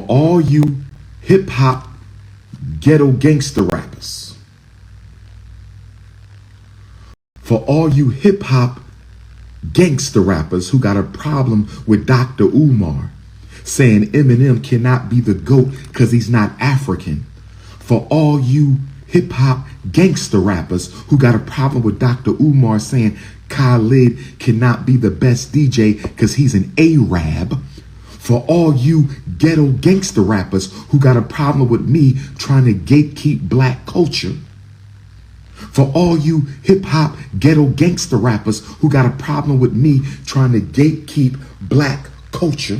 all you hip hop ghetto gangster rappers, for all you hip hop gangster rappers who got a problem with Dr. Umar saying Eminem cannot be the GOAT because he's not African, for all you hip hop gangster rappers who got a problem with Dr. Umar saying Khalid cannot be the best DJ because he's an Arab, for all you ghetto gangster rappers who got a problem with me trying to gatekeep black culture, for all you hip hop ghetto gangster rappers who got a problem with me trying to gatekeep black culture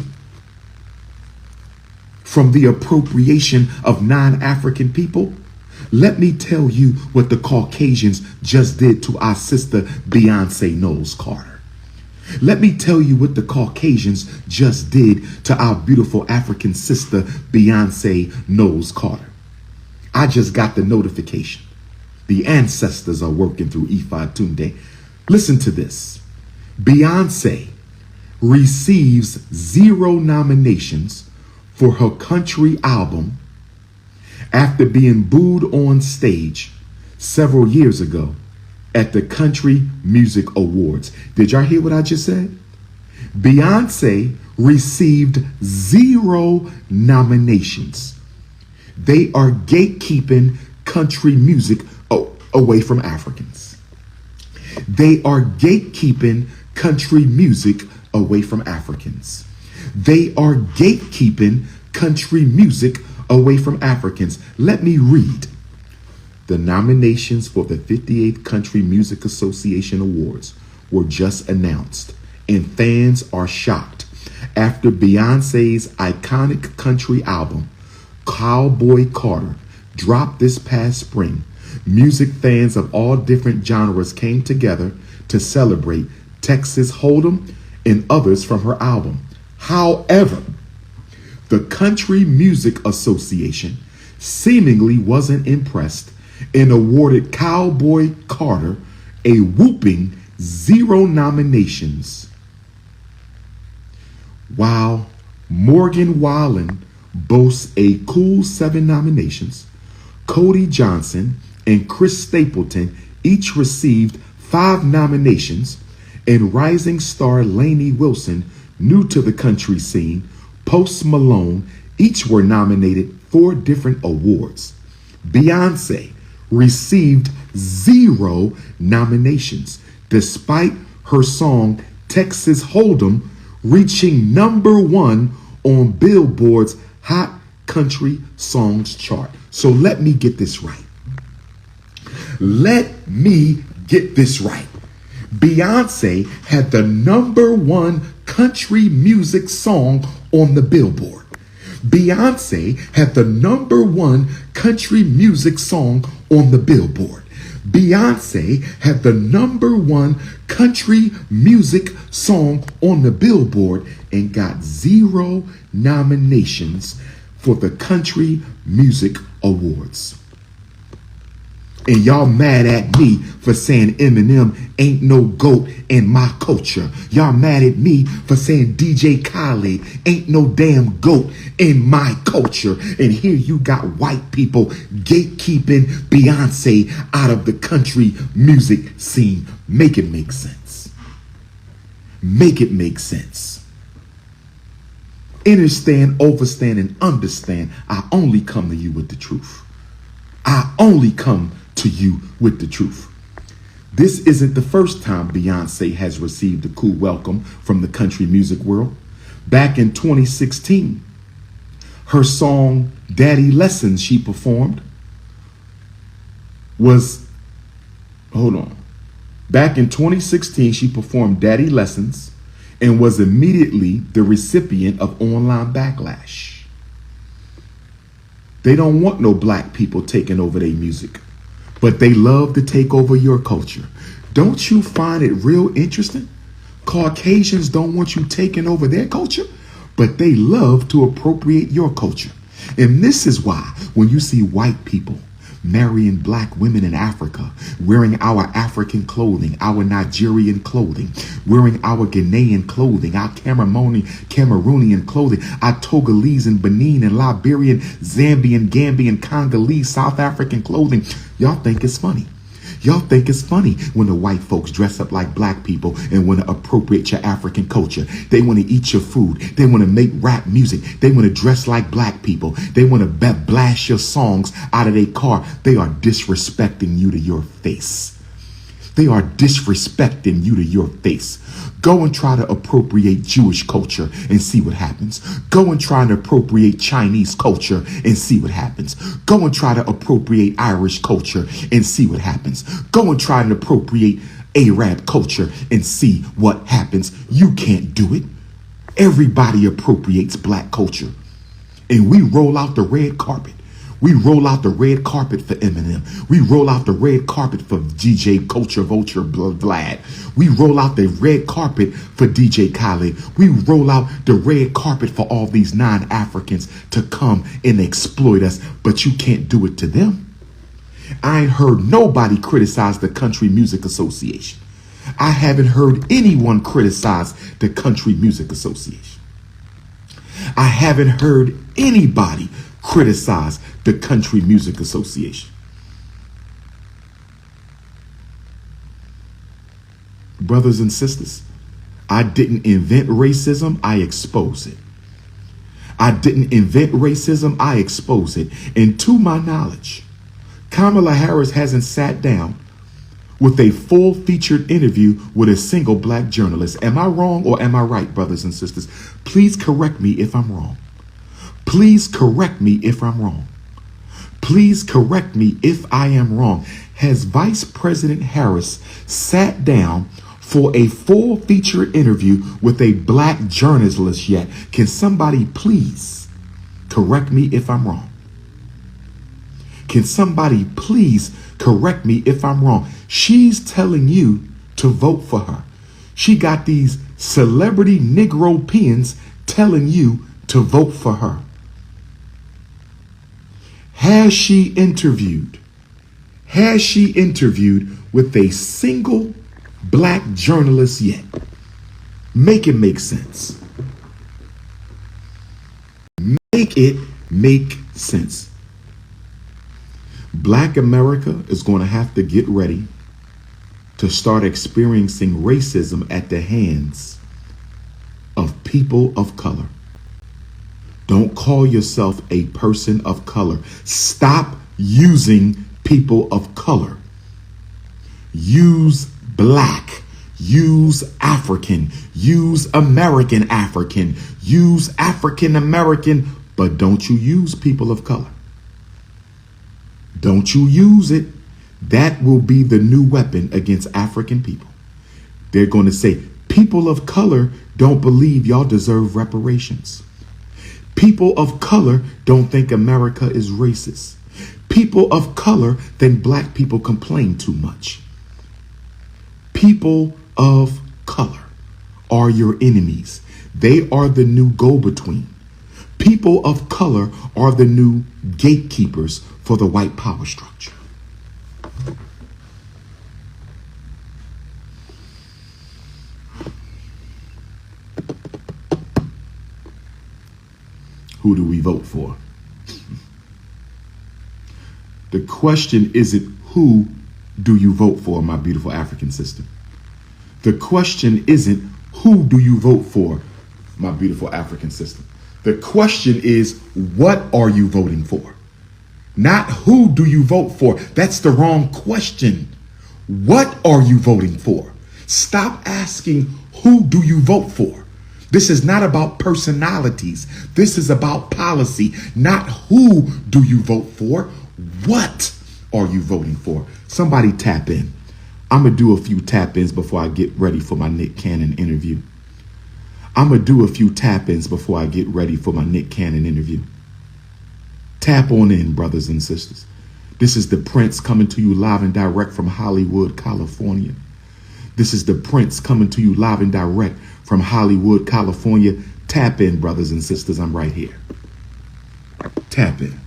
from the appropriation of non-African people, let me tell you what the Caucasians just did to our sister Beyonce Knowles Carter. Let me tell you what the Caucasians just did to our beautiful African sister Beyonce Knowles Carter. I just got the notification. The ancestors are working through Ifa Tunde. Listen to this. Beyonce receives 0 nominations for her country album after being booed on stage several years ago at the Country Music Awards. Did y'all hear what I just said? Beyonce received 0 nominations. They are gatekeeping country music away from Africans. They are gatekeeping country music away from Africans. They are gatekeeping country music away from Africans. Let me read. The nominations for the 58th Country Music Association Awards were just announced, and fans are shocked after Beyonce's iconic country album, Cowboy Carter, dropped this past spring. Music fans of all different genres came together to celebrate Texas Hold'em and others from her album. However, the Country Music Association seemingly wasn't impressed and awarded Cowboy Carter a whooping 0 nominations, while Morgan Wallen boasts a cool 7 nominations. Cody Johnson and Chris Stapleton each received 5 nominations, and rising star Lainey Wilson, new to the country scene, Post Malone, each were nominated for different awards. Beyonce received 0 nominations, despite her song Texas Hold'em reaching #1 on Billboard's Hot Country Songs chart. So let me get this right. Let me get this right. Beyonce had the #1 country music song on the Billboard. Beyonce had the #1 country music song on the Billboard. Beyonce had the #1 country music song on the Billboard and got 0 nominations for the Country Music Awards. And y'all mad at me for saying Eminem ain't no GOAT in my culture. Y'all mad at me for saying DJ Khaled ain't no damn GOAT in my culture. And here you got white people gatekeeping Beyonce out of the country music scene. Make it make sense. Make it make sense. Understand, overstand, and understand. I only come to you with the truth. I only come to you with the truth. This isn't the first time Beyonce has received a cool welcome from the country music world. Back in 2016, her song Daddy Lessons she performed was, Back in 2016, she performed Daddy Lessons and was immediately the recipient of online backlash. They don't want no black people taking over their music, but they love to take over your culture. Don't you find it real interesting? Caucasians don't want you taking over their culture, but they love to appropriate your culture. And this is why when you see white people marrying black women in Africa, wearing our African clothing, our Nigerian clothing, wearing our Ghanaian clothing, our Cameroonian clothing, our Togolese and Benin and Liberian, Zambian, Gambian, Congolese, South African clothing. Y'all think it's funny. Y'all think it's funny when the white folks dress up like black people and want to appropriate your African culture. They want to eat your food. They want to make rap music. They want to dress like black people. They want to blast your songs out of their car. They are disrespecting you to your face. They are disrespecting you to your face. Go and try to appropriate Jewish culture and see what happens. Go and try to appropriate Chinese culture and see what happens. Go and try to appropriate Irish culture and see what happens. Go and try to appropriate Arab culture and see what happens. You can't do it. Everybody appropriates black culture. And we roll out the red carpet. We roll out the red carpet for Eminem. We roll out the red carpet for DJ Culture Vulture Vlad. We roll out the red carpet for DJ Khaled. We roll out the red carpet for all these non-Africans to come and exploit us, but you can't do it to them. I ain't heard nobody criticize the Country Music Association. I haven't heard anyone criticize the Country Music Association. I haven't heard anybody criticize the Country Music Association. Brothers and sisters, I didn't invent racism, I expose it. I didn't invent racism, I expose it. And to my knowledge, Kamala Harris hasn't sat down with a full featured interview with a single black journalist. Am I wrong or am I right, brothers and sisters? Please correct me if I'm wrong. Please correct me if I'm wrong. Please correct me if I am wrong. Has Vice President Harris sat down for a full feature interview with a black journalist yet? Can somebody please correct me if I'm wrong? Can somebody please correct me if I'm wrong? She's telling you to vote for her. She got these celebrity Negro peons telling you to vote for her. Has she interviewed with a single black journalist yet? Make it make sense. Make it make sense. Black America is going to have to get ready to start experiencing racism at the hands of people of color. Don't call yourself a person of color. Stop using people of color. Use black. Use African. Use American African. Use African American. But don't you use people of color. Don't you use it. That will be the new weapon against African people. They're going to say, people of color don't believe y'all deserve reparations. People of color don't think America is racist. People of color think black people complain too much. People of color are your enemies. They are the new go-between. People of color are the new gatekeepers for the white power structure. Who do we vote for? The question isn't who do you vote for, my beautiful African sister. The question isn't who do you vote for, my beautiful African sister. The question is, what are you voting for? Not who do you vote for. That's the wrong question. What are you voting for? Stop asking who do you vote for. This is not about personalities. This is about policy. Not who do you vote for. What are you voting for? Somebody tap in. I'm going to do a few tap-ins before I get ready for my Nick Cannon interview. Tap on in, brothers and sisters. This is the Prince coming to you live and direct from Hollywood, California. This is the Prince coming to you live and direct from Hollywood, California. Tap in, brothers and sisters. I'm right here. Tap in.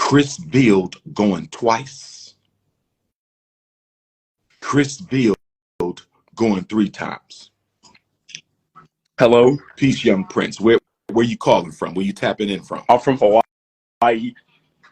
Chris Field going twice. Chris Field going 3 times. Hello. Peace, young prince. Where you calling from? Where you tapping in from? I'm from Hawaii.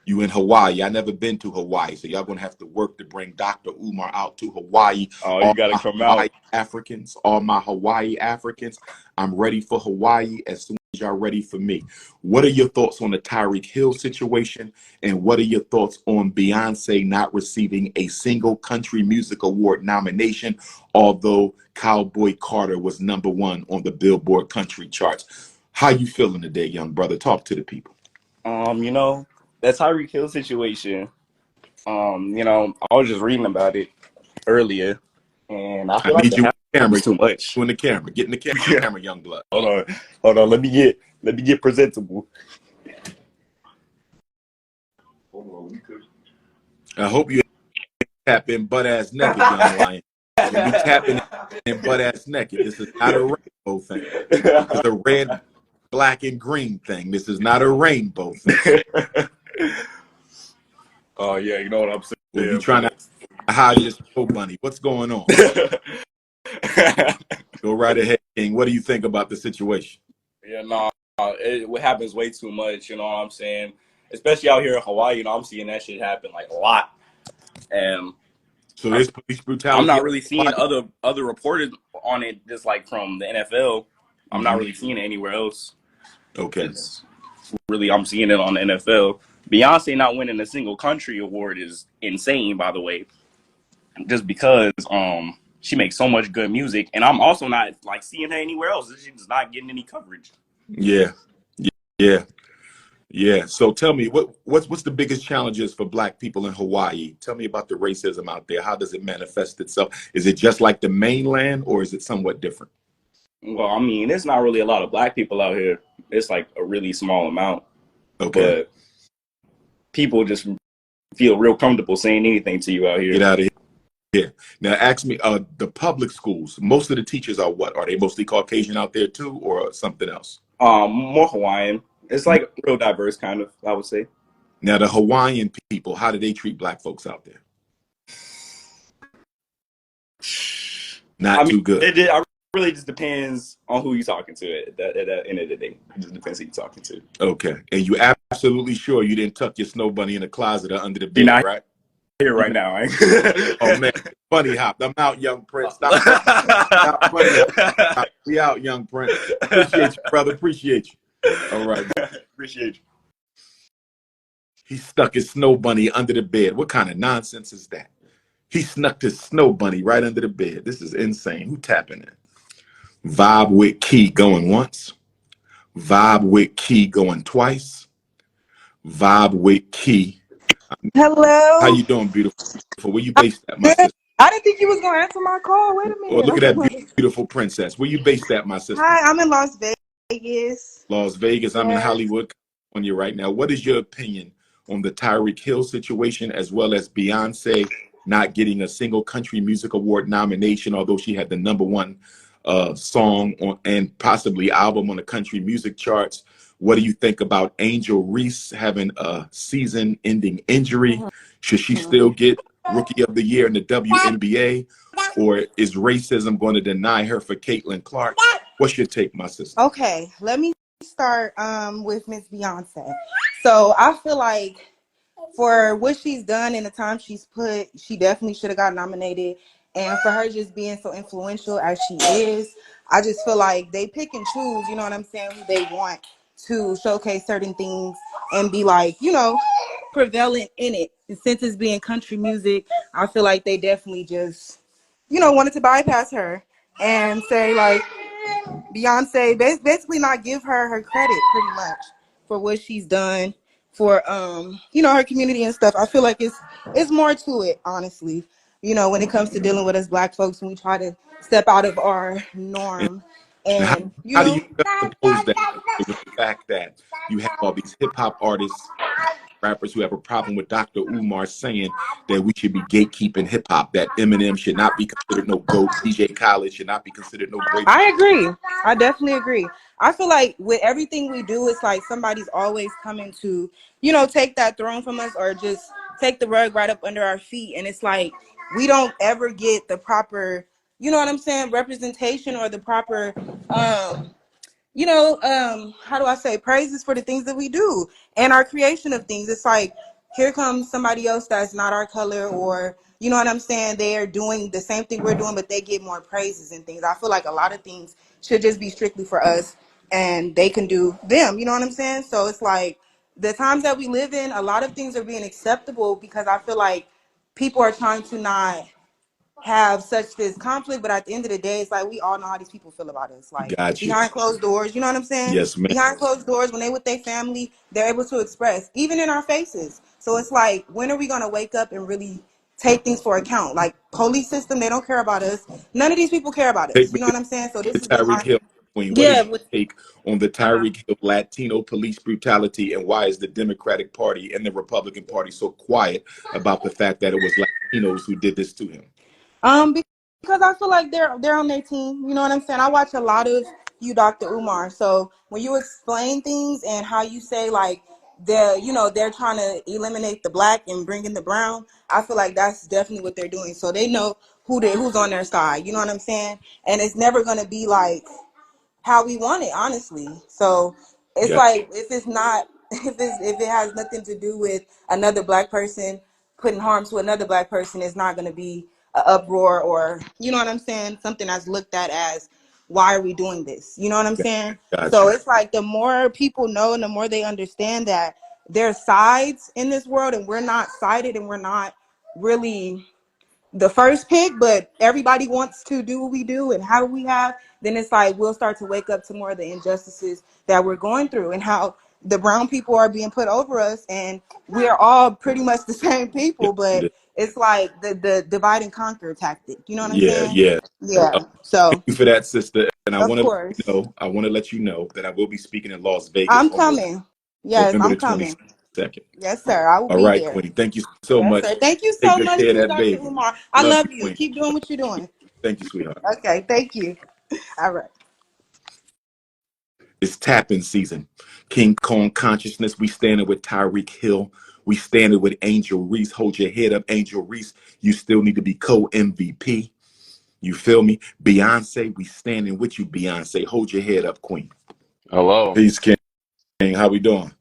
You in Hawaii. I never been to Hawaii, so y'all gonna have to work to bring Dr. Umar out to Hawaii. Oh, you gotta come out. Africans, all my Hawaii Africans, I'm ready for Hawaii as soon as y'all ready for me. What are your thoughts on the Tyreek Hill situation, and what are your thoughts on Beyonce not receiving a single country music award nomination, although Cowboy Carter was #1 on the Billboard country charts? How you feeling today, young brother? Talk to the people. You know, that Tyreek Hill situation, you know, I was just reading about it earlier, and I feel like need you in the camera. Too much. You in the camera. Get in the camera, young blood. Hold on. Let me get presentable. I hope you tap in butt ass naked, young lion. Don't be tapping in butt ass naked. This is not a rainbow thing. It's a red, black, and green thing. This is not a rainbow thing. Oh yeah, you know what I'm saying. We'll be trying to hide your snow bunny. What's going on? Go right ahead, King. What do you think about the situation? Yeah, no, what happens way too much. You know what I'm saying? Especially out here in Hawaii, you know, I'm seeing that shit happen like a lot. And so there's police brutality. I'm not really seeing other reporters on it, just like from the NFL. I'm not really seeing it anywhere else. Okay. Really, I'm seeing it on the NFL. Beyonce not winning a single country award is insane, by the way. Just because she makes so much good music, and I'm also not like seeing her anywhere else. She's not getting any coverage. Yeah. So tell me, what's the biggest challenges for Black people in Hawaii? Tell me about the racism out there. How does it manifest itself? Is it just like the mainland, or is it somewhat different? Well, I mean, there's not really a lot of Black people out here. It's like a really small amount. Okay. But people just feel real comfortable saying anything to you out here. Get out of here. Now, ask me, the public schools, most of the teachers are what? Are they mostly Caucasian out there too, or something else? More Hawaiian. It's like real diverse, kind of, I would say. Now, the Hawaiian people, how do they treat Black folks out there? Too good. It really just depends on who you're talking to at the end of the day. It just depends who you're talking to. Okay. And you absolutely sure you didn't tuck your snow bunny in the closet or under the bed, right? Here right now. Oh, man. Funny hop. I'm out, young prince. Stop funny hop. We out, young prince. Appreciate you, brother. Appreciate you. All right. Appreciate you. He stuck his snow bunny under the bed. What kind of nonsense is that? He snuck his snow bunny right under the bed. This is insane. Who tapping in? Vibe with Key going once. Vibe with Key going twice. Vibe with Key. Hello. How you doing, beautiful? Where you based at, my sister? I didn't think you was going to answer my call. Wait a minute. Oh, look at that beautiful princess. Where you based at, my sister? Hi, I'm in Las Vegas. Las Vegas. I'm in Hollywood, California right now. What is your opinion on the Tyreek Hill situation, as well as Beyonce not getting a single country music award nomination, although she had the #1 song on, and possibly album on the country music charts? What do you think about Angel Reese having a season-ending injury? Should she still get Rookie of the Year in the WNBA, or is racism going to deny her for Caitlin Clark? What's your take, my sister? Okay, let me start with Miss Beyonce. So I feel like for what she's done in the time she's put, she definitely should have got nominated. And for her just being so influential as she is, I just feel like they pick and choose, you know what I'm saying, who they want to showcase certain things and be like, you know, prevalent in it. And since it's being country music, I feel like they definitely just, you know, wanted to bypass her and say like Beyonce, basically not give her credit pretty much for what she's done for you know, her community and stuff. I feel like it's more to it, honestly. You know, when it comes to dealing with us Black folks, when we try to step out of our norm. And how do you suppose that with the fact that you have all these hip hop artists rappers who have a problem with Dr. Umar saying that we should be gatekeeping hip hop, that Eminem should not be considered no GOAT, DJ Khaled should not be considered no great. I agree. I definitely agree. I feel like with everything we do, it's like somebody's always coming to, take that throne from us or just take the rug right up under our feet. And it's like we don't ever get the proper, what I'm saying, representation or the proper how do I say, praises for the things that we do and our creation of things. It's like, here comes somebody else that's not our color, or, you know what I'm saying? They're doing the same thing we're doing, but they get more praises and things. I feel like a lot of things should just be strictly for us and they can do them. You know what I'm saying? So it's like the times that we live in, a lot of things are being acceptable because I feel like people are trying to not have such this conflict, but at the end of the day, it's like we all know how these people feel about us. Like Got you. behind closed doors, you know what I'm saying? Yes, ma'am. Behind closed doors, when they with their family, they're able to express, even in our faces. So it's like, when are we gonna wake up and really take things for account? Like police system, they don't care about us. None of these people care about us. Take You me know what I'm saying? So this to is Tyreek behind. Hill, Queen. What is Yeah. your take on the Tyreek Hill Latino police brutality, and why is the Democratic Party and the Republican Party so quiet about the fact that it was Latinos who did this to him? Because I feel like they're on their team. You know what I'm saying? I watch a lot of you, Dr. Umar. So when you explain things and how you say like they're trying to eliminate the black and bring in the brown, I feel like that's definitely what they're doing. So they know who's on their side. You know what I'm saying? And it's never gonna be like how we want it, honestly. So it's Yeah, like if it's not if it has nothing to do with another black person putting harm to another black person, it's not going to be an uproar, or you know what I'm saying, something that's looked at as, why are we doing this? You know what I'm saying? got So you. it's like the more people know and the more they understand that there's sides in this world and we're not sided and we're not really the first pick, but everybody wants to do what we do and how we have, then it's like we'll start to wake up to more of the injustices that we're going through and how the brown people are being put over us, and we're all pretty much the same Yeah, people, but it's like the divide and conquer tactic. You know what I'm yeah, saying? yeah. Yeah. Thank So you for that, sister. And I of want to let you course know, that I will be speaking in Las Vegas I'm on coming. Yes, November I'm the coming. 22nd. Yes, sir. I will All be right, there. Queen. Thank you so Yes, much. sir. Thank you Take so good much care of too, that Dr. baby. Umar. I Love love you, you. Queen. Keep doing what you're doing. Thank you, sweetheart. Okay, thank you. All right. It's tapping season. King Kong consciousness. We standing with Tyreek Hill. We standing with Angel Reese. Hold your head up, Angel Reese. You still need to be co-MVP. You feel me? Beyonce, we standing with you, Beyonce. Hold your head up, Queen. Hello. Peace, King. How we doing?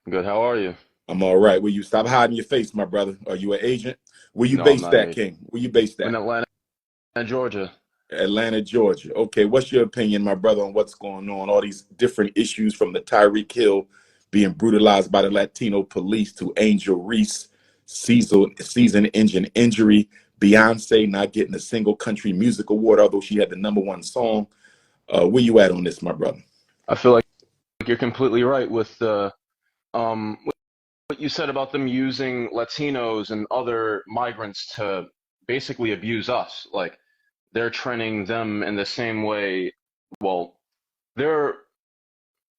Good. How are you? I'm all right. Will you stop hiding your face, my brother? Are you an agent? Where you No, I'm based not an at, agent. King? Where you based I'm in at? Atlanta, Georgia. Atlanta, Georgia. Okay, what's your opinion, my brother, on what's going on? All these different issues, from the Tyreek Hill being brutalized by the Latino police to Angel Reese season engine injury, Beyonce not getting a single country music award, although she had the #1 song. Where you at on this, my brother? I feel like you're completely right with what you said about them using Latinos and other migrants to basically abuse us. Like they're training them in the same way. Well, they're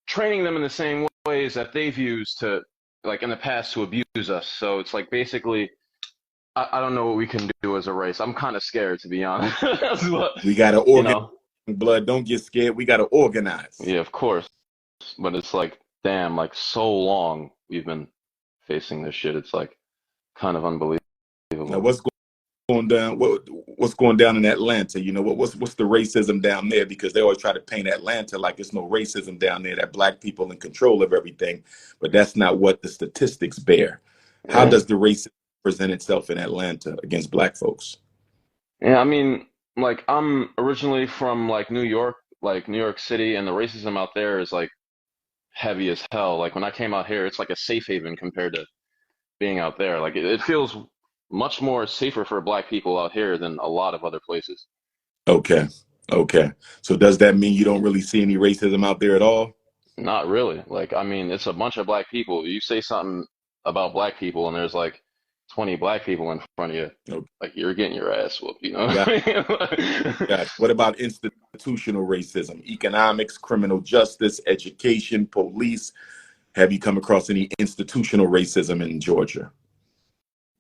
training them in the same ways that they've used to, like in the past, to abuse us. So it's like basically, I don't know what we can do as a race. I'm kind of scared, to be honest. But, We got to you organize, know, blood. Don't get scared. We got to organize. yeah, of course. But it's like, damn, like so long we've been facing this shit. It's like kind of Now, unbelievable. what's going down? What's going down in Atlanta? You know, what's the racism down there? Because they always try to paint Atlanta like there's no racism down there, that black people in control of everything, but that's not what the statistics bear. How Yeah. does the racism present itself in Atlanta against black folks? Yeah, I mean, like I'm originally from like New York City, and the racism out there is like heavy as hell. Like when I came out here, it's like a safe haven compared to being out there. Like it feels much more safer for black people out here than a lot of other places. Okay, okay. So does that mean you don't really see any racism out there at all? Not really. Like, I mean, it's a bunch of black people. You say something about black people, and there's like 20 black people in front of you. Okay. Like, you're getting your ass whooped, you know? Got it. What about institutional racism, economics, criminal justice, education, police? Have you come across any institutional racism in Georgia?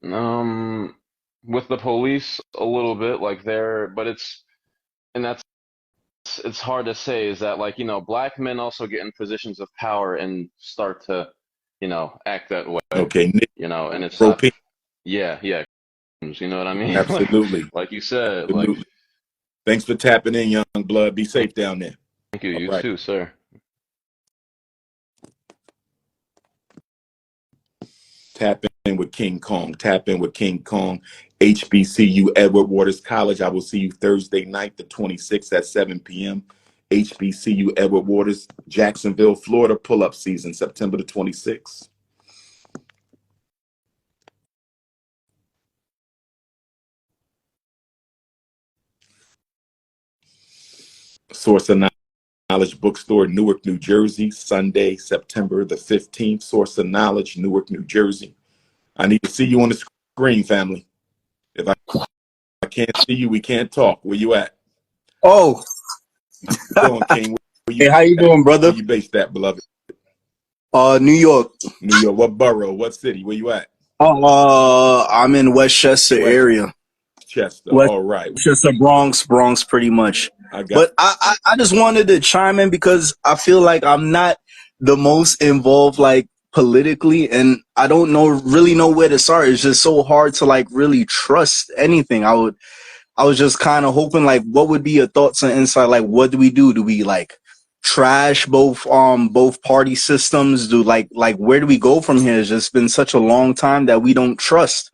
With the police a little bit, like there, but and that's it's hard to say. Is that like black men also get in positions of power and start to act that way, Okay, and it's Negro not. people. Yeah, yeah, you know what I mean? Absolutely. like you said, like. Absolutely. Thanks for tapping in, young blood. Be safe down there. Thank you. All You right. too, sir. Tap in with King Kong. Tap in with King Kong. HBCU Edward Waters College. I will see you Thursday night, the 26th at 7 p.m. HBCU Edward Waters, Jacksonville, Florida, pull-up season, September the 26th. Source of Knowledge Bookstore, Newark, New Jersey, Sunday, September the 15th. Source of Knowledge, Newark, New Jersey. I need to see you on the screen, family. If I can't see you, we can't talk. Where you at? Oh, How you doing, King? hey, how you doing, brother? Where you based at, beloved? New York. New York. What borough? What city? Where you at? I'm in Westchester area. Westchester. All right. Westchester, Bronx, pretty much. I got. But I just wanted to chime in because I feel like I'm not the most involved, like politically, and I don't really know where to start. It's just so hard to like really trust anything. I was just kind of hoping, like, what would be your thoughts and insight? Like, what do we do? Do we like trash both party systems? Do like where do we go from here? It's just been such a long time that we don't trust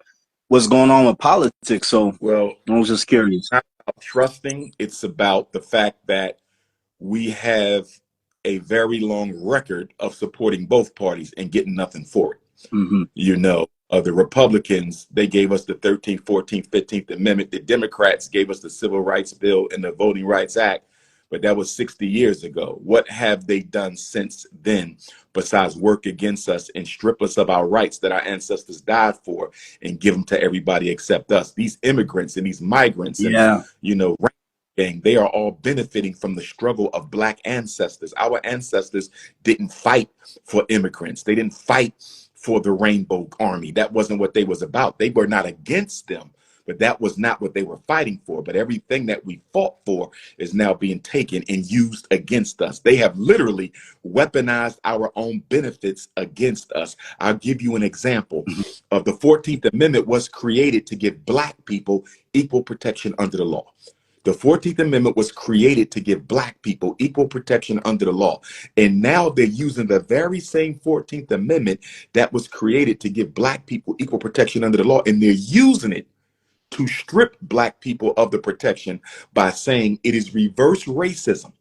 what's going on with politics. So, well, I was just curious. It's not about trusting. It's about the fact that we have a very long record of supporting both parties and getting nothing for it. Mm-hmm. You know, the Republicans, they gave us the 13th, 14th, 15th Amendment. The Democrats gave us the Civil Rights Bill and the Voting Rights Act, but that was 60 years ago. What have they done since then besides work against us and strip us of our rights that our ancestors died for and give them to everybody except us? These immigrants and these migrants and, gang, they are all benefiting from the struggle of Black ancestors. Our ancestors didn't fight for immigrants. They didn't fight for the Rainbow Army. That wasn't what they was about. They were not against them, but that was not what they were fighting for. But everything that we fought for is now being taken and used against us. They have literally weaponized our own benefits against us. I'll give you an example. Of the 14th Amendment was created to give Black people equal protection under the law. The 14th Amendment was created to give Black people equal protection under the law. And now they're using the very same 14th Amendment that was created to give Black people equal protection under the law, and they're using it to strip Black people of the protection by saying it is reverse racism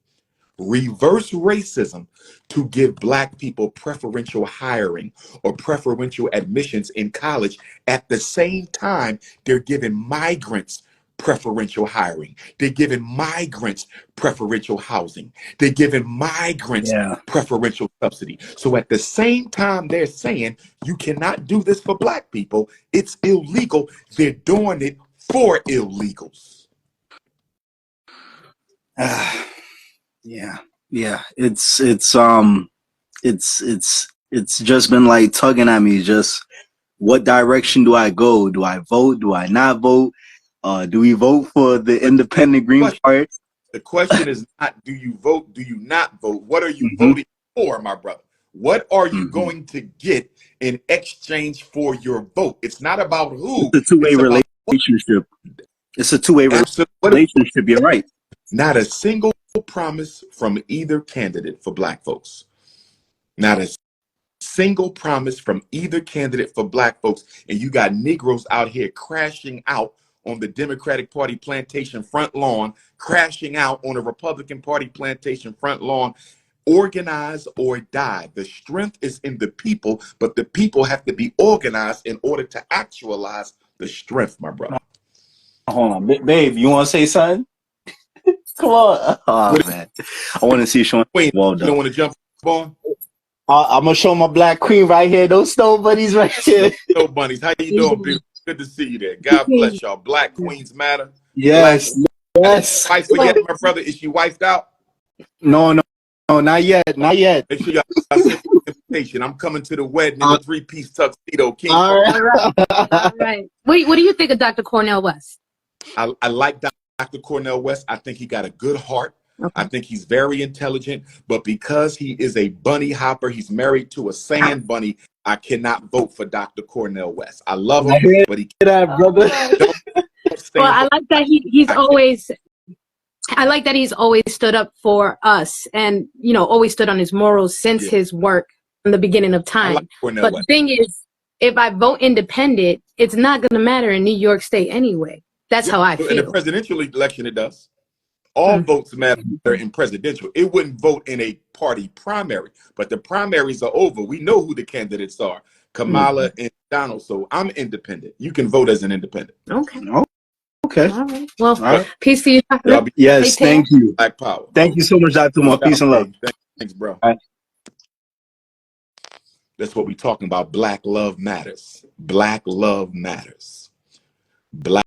to give Black people preferential hiring or preferential admissions in college. At the same time, they're giving migrants preferential hiring. They're giving migrants preferential housing. They're giving migrants preferential subsidy. So at the same time they're saying you cannot do this for Black people, it's illegal, they're doing it for illegals. It's just been like tugging at me. Just what direction do I go? Do I vote? Do I not vote? Do we vote for the independent Green Party? The question is not do you vote, do you not vote? What are you voting for, my brother? What are you going to get in exchange for your vote? It's not about who. It's a two-way relationship. It's a two-way relationship. You're right. Not a single promise from either candidate for Black folks. Not a single promise from either candidate for Black folks. And you got Negroes out here crashing out on the Democratic Party plantation front lawn, crashing out on a Republican Party plantation front lawn. Organize or die. The strength is in the people, but the people have to be organized in order to actualize the strength, my brother. Hold on, babe, you want to say something? Come on. Oh, man. I want to see Sean. Well done. You don't want to jump on? I'm going to show my Black queen right here. Those snow bunnies right here. Snow bunnies. How you doing, beautiful? Good to see you there. God bless y'all. Black queens matter. Yes. Yes. Wife yet, my brother? Is she wifed out? No, not yet. Not yet. Make sure y'all send invitation. I'm coming to the wedding in a 3-piece tuxedo. King. All right. All right. What do you think of Dr. Cornel West? I like Dr. Cornel West. I think he got a good heart. Okay. I think he's very intelligent, but because he is a bunny hopper, he's married to a sand bunny, I cannot vote for Dr. Cornel West. I love him, but he that, brother. Well, I like that he's always. I like that he's always stood up for us, and always stood on his morals since his work from the beginning of time. like Cornel But West. the thing is, if I vote independent, it's not going to matter in New York State anyway. That's how I feel. In the presidential election, it does. All votes matter in presidential. It wouldn't vote in a party primary, but the primaries are over. We know who the candidates are, Kamala and Donald. So I'm independent. You can vote as an independent. Okay. Okay. All right. Well, right. peace to you. Yes, thank you. Black power. Thank you so much, Dr. Umar. Peace and love. Thanks, bro. All right. That's what we're talking about. Black love matters. Black love matters. Black